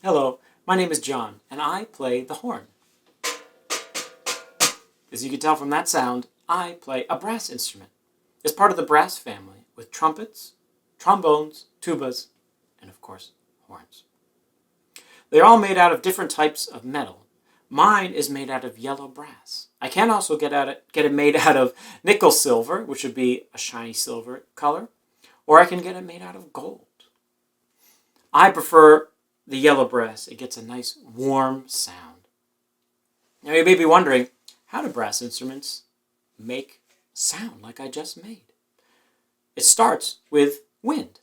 Hello, my name is John, and I play the horn. As you can tell from that sound, I play a brass instrument. It's part of the brass family, with trumpets, trombones, tubas, and of course, horns. They're all made out of different types of metal. Mine is made out of yellow brass. I can also get it made out of nickel silver, which would be a shiny silver color, or I can get it made out of gold. I prefer the yellow brass. It gets a nice warm sound. Now you may be wondering, how do brass instruments make sound like I just made? It starts with wind.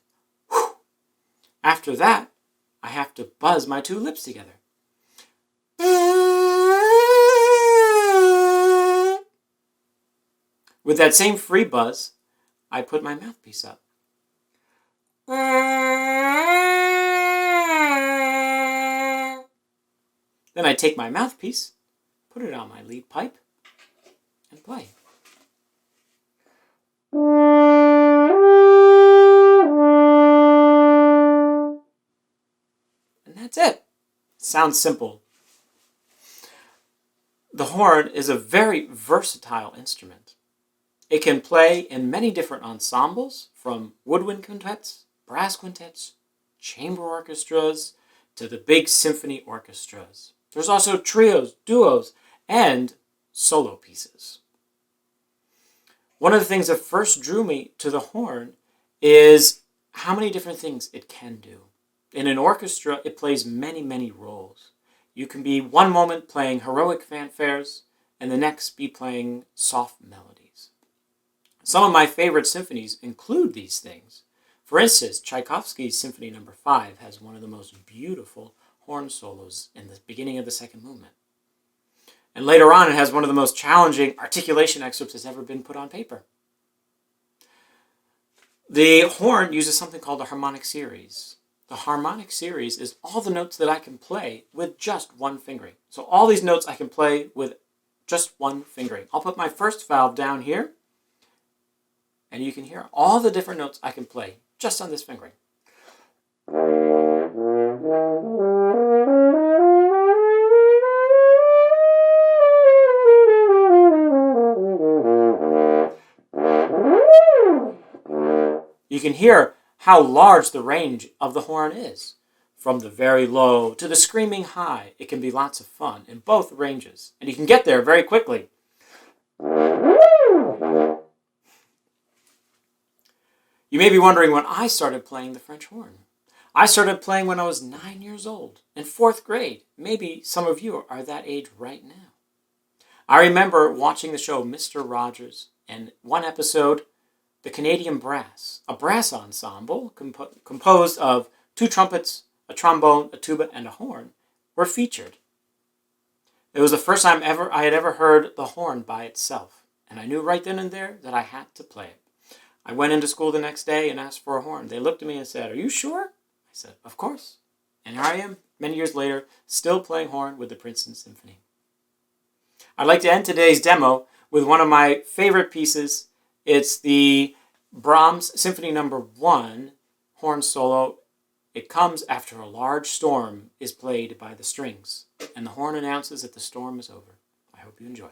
Whew. After that, I have to buzz my two lips together. With that same free buzz, I put my mouthpiece up. Then I take my mouthpiece, put it on my lead pipe, and play. And that's it. Sounds simple. The horn is a very versatile instrument. It can play in many different ensembles, from woodwind quintets, brass quintets, chamber orchestras, to the big symphony orchestras. There's also trios, duos, and solo pieces. One of the things that first drew me to the horn is how many different things it can do. In an orchestra, it plays many, many roles. You can be one moment playing heroic fanfares, and the next be playing soft melodies. Some of my favorite symphonies include these things. For instance, Tchaikovsky's Symphony No. 5 has one of the most beautiful horn solos in the beginning of the second movement. And later on, it has one of the most challenging articulation excerpts that's ever been put on paper. The horn uses something called a harmonic series. The harmonic series is all the notes that I can play with just one fingering. So all these notes I can play with just one fingering. I'll put my first valve down here, and you can hear all the different notes I can play just on this fingering. You can hear how large the range of the horn is. From the very low to the screaming high, it can be lots of fun in both ranges, and you can get there very quickly. You may be wondering when I started playing the French horn. I started playing when I was 9 years old, in 4th grade. Maybe some of you are that age right now. I remember watching the show Mr. Rogers, and one episode, the Canadian Brass, a brass ensemble composed of 2 trumpets, a trombone, a tuba, and a horn, were featured. It was the first time I had ever heard the horn by itself, and I knew right then and there that I had to play it. I went into school the next day and asked for a horn. They looked at me and said, "Are you sure?" I said, "Of course." And here I am, many years later, still playing horn with the Princeton Symphony. I'd like to end today's demo with one of my favorite pieces. It's the Brahms Symphony No. 1 horn solo. It comes after a large storm is played by the strings, and the horn announces that the storm is over. I hope you enjoy.